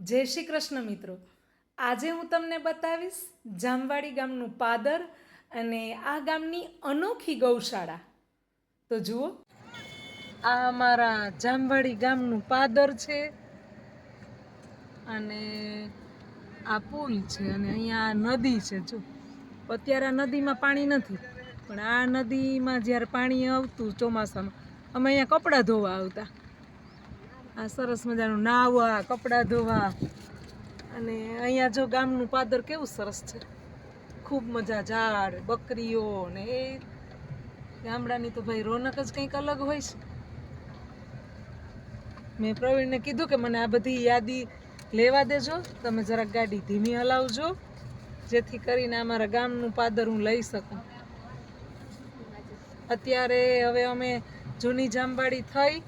જય શ્રી કૃષ્ણ મિત્રો. આજે હું તમને બતાવીશ જામવાડી ગામનું પાદર અને આ ગામની અનોખી ગૌશાળા. તો જુઓ, આ અમારા જામવાડી ગામનું પાદર છે અને આ પુલ છે અને અહીંયા નદી છે. જો અત્યારે આ નદીમાં પાણી નથી, પણ આ નદીમાં જ્યારે પાણી આવતું ચોમાસામાં અમે અહીંયા કપડાં ધોવા આવતા. આ સરસ મજાનું નાહવા, કપડાં ધોવા. અને અહીંયા જો ગામનું પાદર કેવું સરસ છે, ખૂબ મજા, ઝાડ, બકરીઓ ને એ ગામડાની તો ભાઈ રોનક જ કંઈક અલગ હોય છે. મેં પ્રવીણને કીધું કે મને આ બધી યાદી લેવા દેજો, તમે જરાક ગાડી ધીમી હલાવજો જેથી કરીને અમારા ગામનું પાદર હું લઈ શકું. અત્યારે હવે અમે જૂની જામવાડી થઈ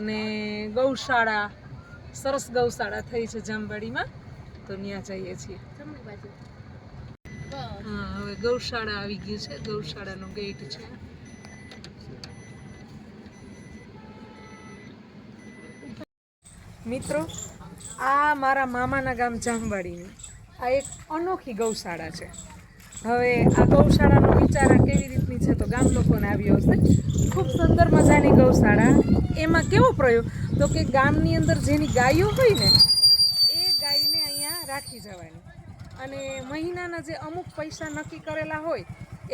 ને ગૌશાળા, સરસ ગૌશાળા થઈ છે જામવાડીમાં, તો ત્યાં જઈએ છીએ. હા, હવે ગૌશાળા આવી ગઈ છે, ગૌશાળાનો ગેટ છે. મિત્રો, આ મારા મામાના ગામ જામવાડીની આ એક અનોખી ગૌશાળા છે. હવે આ ગૌશાળાનો વિચાર કેવી રીતની છે તો ગામ લોકોને આવ્યો હશે. ખૂબ સુંદર મજાની ગૌશાળા. એમાં કેવો પ્રયોગ તો કે ગામની અંદર જેની ગાયો હોય ને એ ગાયને અહીંયા રાખી જવાની અને મહિનાના જે અમુક પૈસા નક્કી કરેલા હોય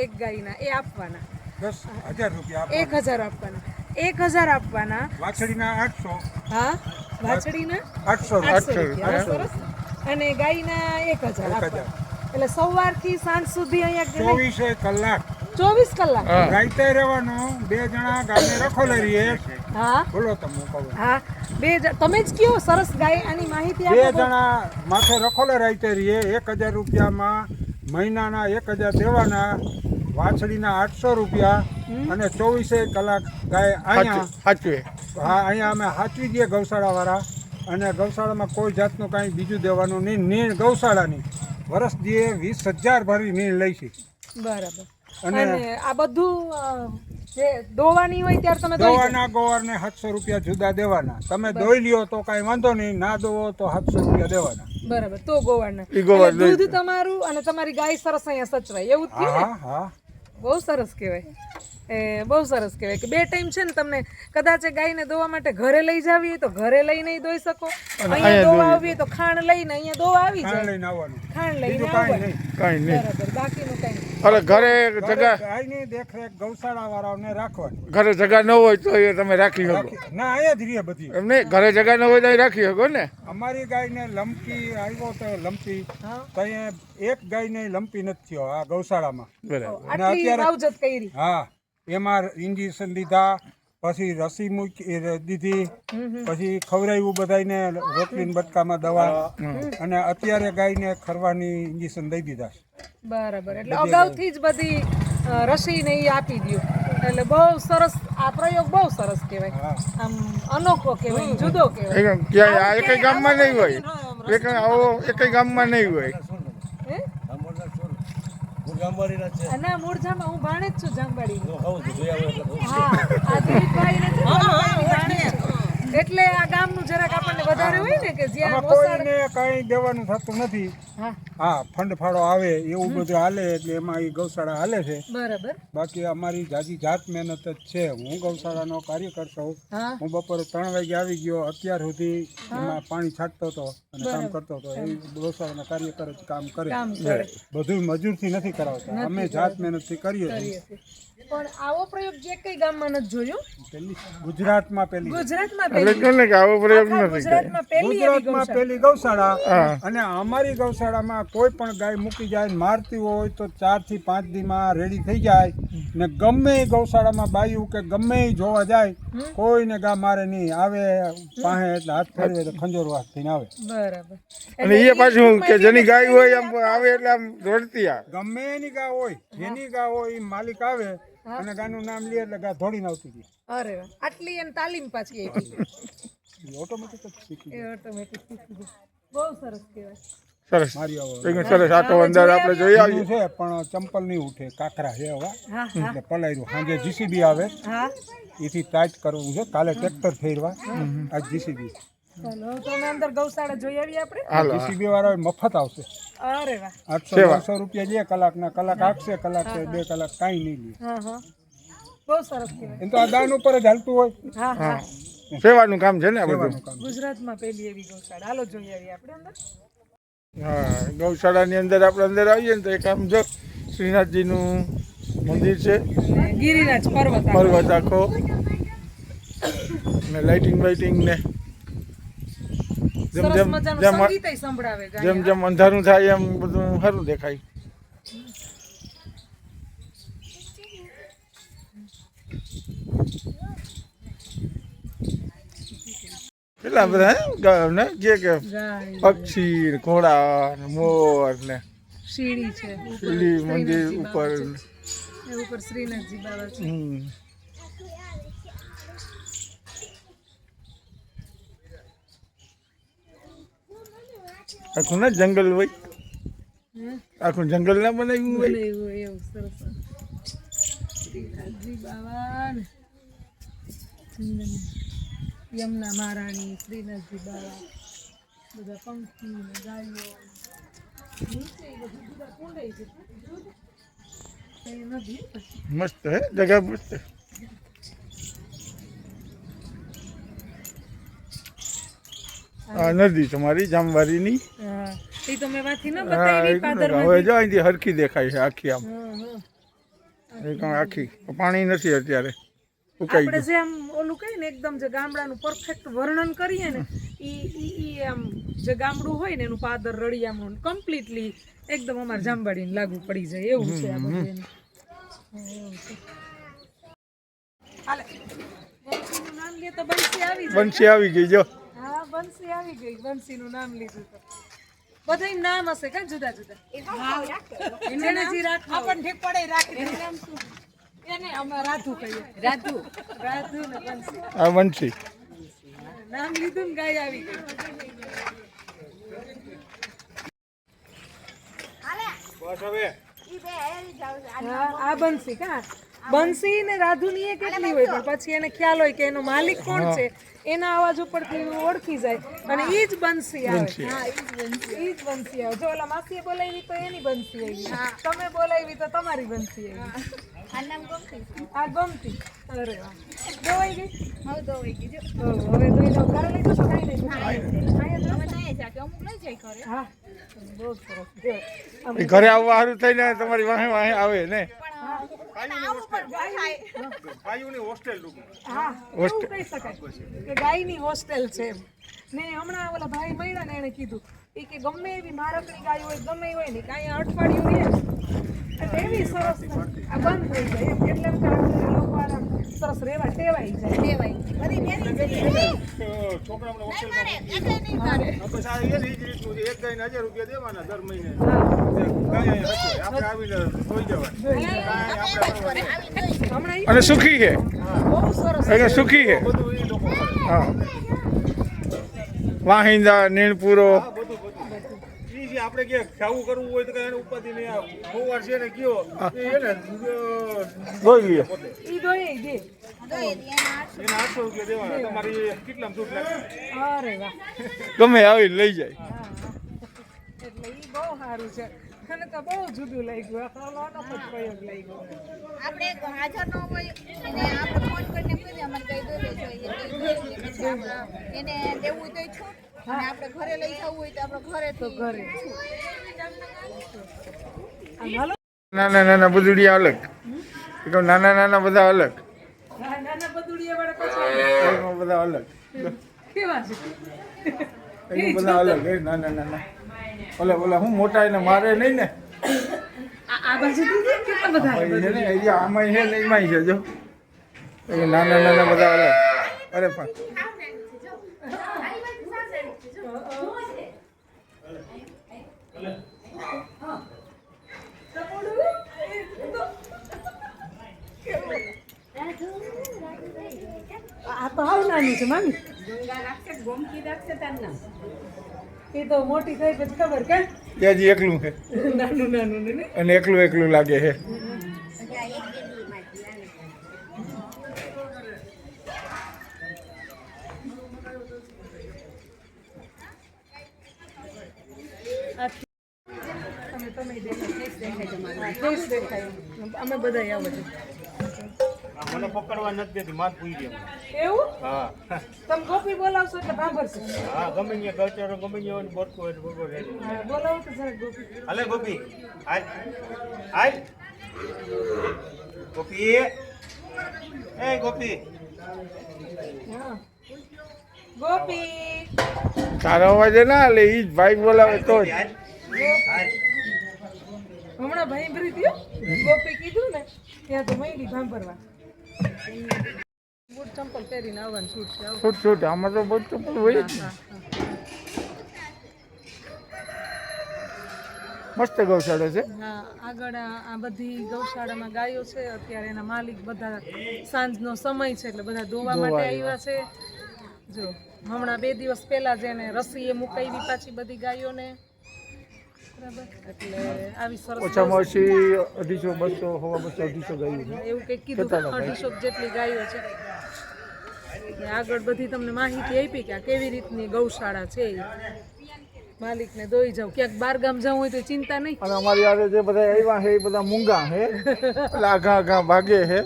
એક ગાયના એ આપવાના. 10,000 રૂપિયા 1,000 આપવાના. 1,000 આપવાના. વાછડીના 800. હા, વાછડીના 800 રૂપિયા. સરસ. અને ગાયના 1,000 આપવાના. એટલે સવારથી સાંજ સુધી અહીંયા 24 કલાક 24 કલાક રાઈતે રહેવાનું. 2 જણા ગામે રખોલે રહીએ. હા, બોલો તમે કહો. હા, તમે જ કયો સરસ ગાય આની માહિતી 2 આપો. જણા માથે રખોલે રાઈતે રહીએ. 1,000 રૂપિયામાં મહિનાના 1,000 દેવાના, વાછડીના 800 રૂપિયા અને 24 કલાક ગાય અહીંયા સાચવે. હા, અહીંયા અમે સાચવી દઈએ ગૌશાળા વાળા. અને ગૌશાળામાં કોઈ જાતનું કાંઈ બીજું દેવાનું નહીં. નીણ ગૌશાળાની વર્ષ દીએ 20,000 ભરી નીણ લઈ છે. બરાબર. અને આ બધું જે દોવાની હોય ત્યારે તમે દોવાના ગોવારને 700 રૂપિયા જુદા દેવાના. તમે દોઈ લ્યો તો કાંઈ વાંધો નહીં, ના દોવો તો 700 રૂપિયા દેવાના. બરાબર. તો ગોવાળના દૂધ તમારું અને તમારી ગાય સરસ અહીંયા સચવાય એવું જ થયું ને? હા, હા, બહુ સરસ કહેવાય. બહુ સરસ કહેવાય કે 2 ટાઈમ છે ને તમને કદાચ ગાયને દોવા માટે ઘરે લઈ જાવી હોય તો ઘરે લઈને દોઈ શકો, અહીંયા દોવા આવી હોય તો ખાંડ લઈને અહીંયા દોવા આવી જાય. લઈને આવવાનું, ખાંડ લઈને બીજું કાંઈ આવવાનું. નહીં. બરાબર. બાકીનું કંઈ નહીં. અરે ઘરે જગા ગાયની દેખરેખ ગૌશાળા વાળાઓને રાખવાની. ઘરે જગા ન હોય તો એ તમે રાખી શકો. ના, અહીંયા જ રહીએ બધી. એમ નહીં, ઘરે જગા ન હોય તો રાખી શકો ને. અમારી ગાયને લંપી આવ્યો તો લંપી તો અહીંયા એક ગાયને લંપી નથી થયો આ ગૌશાળામાં. બરાબર. આટલી માવજત કરી. હા, એમાં ઇન્જેક્શન લીધા, પછી રસી મૂકી દીધી, પછી ખવડાવ્યું બધાને રોટલી બટકામાં દવા, અને અત્યારે ગાયને ખરવાની ઇન્જેક્શન દઈ દીધા. બરાબર. એટલે અગાઉથી જ બધી રસી ને એ આપી દો. એટલે બહુ સરસ આ પ્રયોગ, બહુ સરસ કહેવાય. આમ અનોખો કહેવાય, જુદો કહેવાય. ક્યાંય આ એકેય ગામમાં નહીં હોય, એકેય ગામમાં નહીં હોય. ના, મૂળ જામા હું ભાણે જ છું જામવાડીની. હા, આ દિલીપભાઈ ને એટલે આ ગામનું જરાક આપણને વધારે હોય ને કે જ્યાં કોઈને કઈ દેવાનું થતું નથી. હા, હા, ફંડ ફાળો આવે એવું બધું હાલે એટલે એમાં એ ગૌશાળા હાલે છે. બરાબર. બાકી અમારી જાજી જાત મહેનત જ છે. હું ગૌશાળાનો કાર્યકર છું. હું બપોરે 3 વાગે આવી ગયો. અત્યાર સુધી એમાં પાણી છાંટતો હતો અને કામ કરતો હતો. એ ગૌશાળાના કાર્યકર જ કામ કરે. બધું મજૂરથી નથી કરાવતા, અમે જાત મહેનતથી કરીએ છીએ. પણ આવો પ્રયોગ જે કઈ ગામમાં નથી જોયો. ગુજરાતમાં પહેલી ગુજરાતમાં આવો પ્રયોગ નથી. ગુજરાતમાં પહેલી ગૌશાળા. અને અમારી ગૌશાળામાં કોઈ પણ ગાય મૂકી જાય મારતી હોય તો 4 થી 5 દીમાં રેડી થઈ જાય. ને ગમે એ ગૌશાળામાં બાયું કે ગમે એ જોવા જાય કોઈને ગા મારે નહીં. આવે પાસે એટલે હાથ ફેરવે તો ખંજોર વાસ થઈને આવે. બરાબર. અને એ પાછું કે જેની ગાય હોય આમ આવે એટલે આમ દોડતી આવે. ગમે એની ગા હોય, જેની ગા હોય એ માલિક આવે અને ગાનું નામ લે એટલે ગા દોડીને આવતી હતી. અરે વાહ, આટલી એમ તાલીમ પાછી ઓટોમેટિક જ શીખી ગઈ. ઓટોમેટિક શીખી. બહુ સરસ કહેવાય. સરસ. મારી આવો સરસ. આટો અંદર આપણે જોઈ આવીએ છે પણ ચંપલ નહીં ઉઠે. કાકરા છે હવે હા, એટલે પલાયરું. સાંજે જીસીબી આવે હા, એથી ટાઈટ કરવું છે. કાલે ટ્રેક્ટર ફેરવા, આજ જીસીબી. ચાલો તમે અંદર ગૌશાળા જોઈ આવીએ આપણે. હાલો જીસીબી વાળા મફત આવશે. અરે વાહ. 800 રૂપિયા જે કલાકના, કલાક આપશે, કલાક છે 2 કલાક કાંઈ નહીં લે. હા હા બહુ સરસ કહેવાય. એમ તો આ દાન ઉપર જ હાલતું હોય. હા હા સેવાનું કામ છે ને આ બધું. સેવાનું કામ. ગુજરાતમાં પહેલી એવી ગૌશાળા. હાલો જોઈ આવીએ આપણે અંદર. હા ગૌશાળાની અંદર આપણે અંદર આવીએ ને તો એક આમ જો શ્રીનાથજીનું મંદિર છે, અને ગિરિરાજ પર્વત આ. પર્વત આખો ને લાઇટિંગ વાઇટિંગ ને જેમ સરસ જેમ મજાનું જેમ સંગીતય સંભળાવે ગાય. જેમ જેમ અંધારું થાય એમ બધું સારું દેખાય. કેટલા બધા ને જે કે ગાય, પક્ષી ને ઘોડા ને મોર ને શીડી છે શીડી મંદિર શ્રીનાથજી ઉપર બાબા છે. એ ઉપર શ્રીનાથજી બાબા છે. હમ. આખું ના જંગલ હોય, હમ. આખું જંગલ ના બનાવ્યું હોય. બનાવ્યું હોય એવું સરસ. શ્રીનાથજી બાબા ને યમુના મહારાણી, શ્રીનાથજી બાબા, બધા પંખી ને ગાયો, નીચે ય બધું બધા કુંડાઈ છે. કઈ નથી. મસ્ત હે જગા મસ્ત. આ નદી તમારી જામવારીની. હા એ તો મેં વાંથી ન હા, બતાવી એટલે પાદરમાં. હવે જો અહીંથી હરખી દેખાય છે આખી આમ હા હા એકદમ આખી. પાણી નથી અત્યારે, ઉકાઈ આપણે ગયું. જે આમ ઓલું કહીએ ને એકદમ જે ગામડાનું પરફેક્ટ વર્ણન કરીએ ને ઈ આમ જે ગામડું હોય ને એનું પાદર રળિયામણું કમ્પ્લીટલી એકદમ અમારે જામવાડીને લાગુ પડી જાય એવું છે આ બધું એનું. હા, એવું છે. હાલે બંસીનું નામ લે તો બંસી આવી જાય. બંસી આવી ગઈ જો. હા બંસી આવી ગઈ. બંસીનું નામ લીધું તો બધાય નામ હશે કા જુદા જુદા. એને જે રાખવા આપણને ઠીક પડે રાખી દે. નામ શું? એને અમે રાધુ કહીએ. રાધુ ને બંસી. આ બંસી. નામ લીધું ને ગાય આવી ગઈ. બસ હવે હા આ બંસી કા બંસી ને રાધુ ની એ કેટલી હોય પણ પછી એને ખ્યાલ હોય કે એનો માલિક કોણ છે એના અવાજ ઉપરથી ઓળખી જાય અને ઈ જ બંસી આવે. બંસી. હા ઈ જ બંસી આવે. જો ઓલા માસીએ બોલાવી તો એની બંસી આવી, તમે બોલાવી તો તમારી બંસી આવી. આ ગમતી. અરે વાહ દોવાઈ ગઈ. હવે દોઈ લો ઘરે લઈ જશો કાંઈ નહીં. હા બહુ સરસ. જો આમ એ ઘરે આવવા સારું થઈને તમારી વાહે વાહે આવે ને. હોસ્ટેલ હા એવું કહી શકાય કે ગાયની હોસ્ટેલ છે એમ. ને હમણાં ઓલા ભાઈ મળ્યા ને એને કીધું ઈ કે ગમે એવી મારકડી ગાય હોય ગમે એ હોય ને કાંઈ અઠવાડિયું રહે એટલે એવી સરસ આ બંધ થઈ જાય એમ. એટલે એમ કે આ લોકો આરામ સરસ રહેવા ટેવાઈ જાય. છોકરાઓને હોસ્ટેલમાં બસ આ એ જ રીતનું છે. એક ગાયને 1000 રૂપિયા દેવાના દર મહિને. ગાય અહીં હશે. આપણે આવીને જોઈ જવાનું. હમણાં ઈ અને સુખી છે, બહુ સરસ એટલે સુખી છે. બધું એ લોકો કરે. હા વાહિંદા નીણપુરો બધું ઈ જે આપણે કે ખાવું કરવું હોય તો કઈ એને ઉપાધિ નહીં. આ ફોવાર છે ને કયો એ એને જોઈ લઈએ. ઈ દોય દે. એને 800 રૂપિયા દેવાના. તમારી કેટલામાં દૂધ લાગે? અરે વાહ. ગમે આવીને લઈ જાય. હા એટલે ઈ બહુ સારું છે. મને તો બહુ જુદું લાગ્યું. આ ખાવાનો જ પ્રયોગ લાગ્યો. આપણે હાજર ન હોય અને આપણે ફોન કરીને કહી દે અમારે કઈ દોરે જોઈએ પછી આપણે એને દેવું તો છૂટ અને આપણે ઘરે લઈ જવું હોય તો આપણે ઘરે તો ઘરે આમ હાલો. નાના નાના બુદુડિયા અલગ, નાના નાના બધા અલગ, નાના બદુડિયા વાળા પછી એમાં બધા અલગ, કેવા છે? એમાં બધા અલગ. એ નાના નાના ઓલા ઓલા હું મોટા એને મારે નહીં ને. આ બાજુ દીદી કેટલા બધા એ છે ને એ આમાંય છે ને એમાંય છે જો. એ નાના નાના બધા અલગ. અરે પણ આ તો હાવ નાનું છે મામી. એ તો મોટી થઈ પછી ખબર કે એ હજી એકલું છે નાનું નાનું ને અને એકલું એકલું લાગે છે. તમે દેખાય દેખાય અમે બધા આવો છો મને પકડવા નથી દેતી માર પૂઈ દે એવું હા તમે ગોપી બોલાવશો એટલે ભાંભરશે હા ગમે ને ગલચરો ગમે ને હોય બોલતો હોય બોલતો રહે હા, બોલાવો તો જરાક ગોપી હાલે ગોપી હાલ હાલ ગોપી એ ગોપી હા ગોપી તારો અવાજ ના એટલે ઈ જ ભાઈ બોલાવે તો જ હાલ હાલ હમણાં ભાઈ ભરી દ્યો ગોપી કીધું ને ત્યાં તો મહિની ભાંભરવા બૂટ ચંપલ પહેરીને આવવાનું છૂટ છે આવો. છૂટ છૂટ આમાં તો બહુ ચપ્પલ હોય જ ને. હા, મસ્ત ગૌશાળા છે હા આગળ આ બધી ગૌશાળામાં ગાયો છે અત્યારે એના માલિક બધા સાંજનો સમય છે એટલે બધા દોવા માટે આવ્યા છે જો હમણાં 2 દિવસ પહેલા જ એને રસીએ મુકાવી પાછી બધી ગાયોને બરાબર એટલે આવી સરસ ઓછામાં ઓછી 250 200 હવા 200 250 ગાયું છે એવું કંઈક કીધું કેટલા લોકો? 250 જેટલી ગાયો છે એટલે આગળ બધી તમને માહિતી આપી કે આ કેવી રીતની ગૌશાળા છે ઈ. માલિકને દોઈ જાવ ક્યાંક બાર ગામ જવું હોય તો ચિંતા નહીં અને અમારી યારે જે બધા આવ્યા છે એ બધા મૂંગા છે એટલે આઘા આઘા ભાગે છે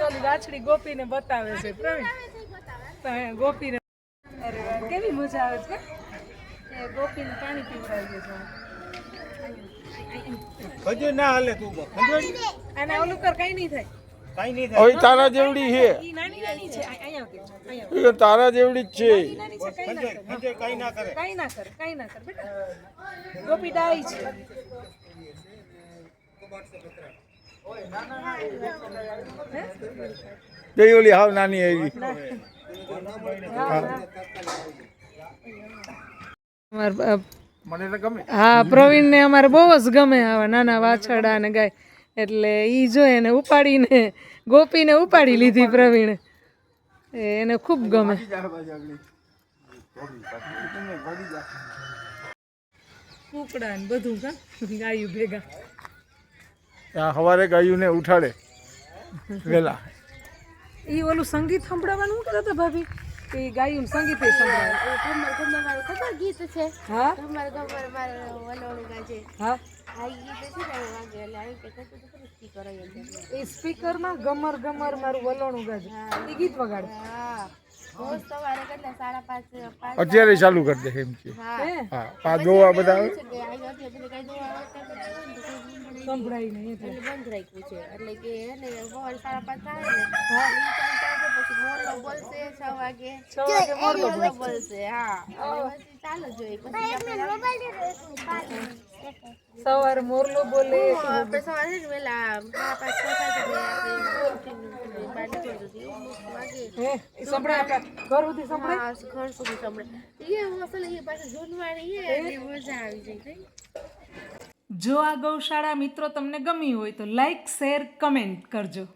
ઓલી વાછડી ગોપીને બતાવે છે પ્રવીણ તો ગોપીને અરે વાહ, કેવી મજા આવે છે એ ગોપીને પાણી પીવડાવી દે છે હજુ ના હાલે તું હજુ અને ઓલું કર કઈ નહીં થાય કઈ નહીં થાય હવે તારા જેવડી છે ઈ નાની નાની છે અહીંયા આવતી અહીંયા એ તારા જેવડી જ છે નાની છે કઈ ના કરે હજુ કઈ ના કરે કઈ ના કર કઈ ના કર બેટા ગોપી ડાઈ છે બે ઓલી હાવ નાની આવી મને તો ગમે હા પ્રવીણને અમારે બહુ જ ગમે આવા નાના વાછરડા અને ગાય એટલે ઈ જોઈ એને ઉપાડીને ગોપીને ઉપાડી લીધી પ્રવીણ એને ખૂબ ગમે કુકડા ને બધું કા ગાયું ભેગા આ સવારે ગાયુંને ઉઠાડે વેલા ઈ ઓલું સંગીત સંભળાવવાનું શું કરતા હતા ભાભી કે ઈ ગાયું સંગીત સંભળાવે ખબર ગીત છે હા ગમર ગમર મારે વલોણું ગાજે હા આ ગીત છે ને વાગે એટલે આવી કે કશું તો ખરું સ્પીકર હોય એ સ્પીકરમાં ગમર ગમર મારું વલોણું ગાજે ઈ ગીત વગાડે હા રોજ સવારે કેટલા 5:30 અત્યારે ચાલુ કરી દે એમ કે હે હા પા દોવા બધા આવે. છે કે આ એટલે કઈ દવા સંભળાય નહીં એટલે બંધ રાખ્યું છે એટલે કે હે ને સવારે 5:30 થાય ને હા ઈ ચાલતા પછી મોરલો બોલશે 6 વાગે 6 વાગે મોરલો બોલશે હા પછી ચાલુ જોઈએ પછી આપણે સવારે મોરલો બોલે આપણે સવારે છે ને વેલા 5:30 વાગે વાગે હે ઈ સંભળાય ઘર સુધી સંભળાય હા ઘર સુધી સંભળે એ અસલ એ પાછું જૂનવાણી એ એટલે મજા આવી જાય જો આ ગૌશાળા મિત્રો તમને ગમી હોય તો લાઈક શેર કમેન્ટ કરજો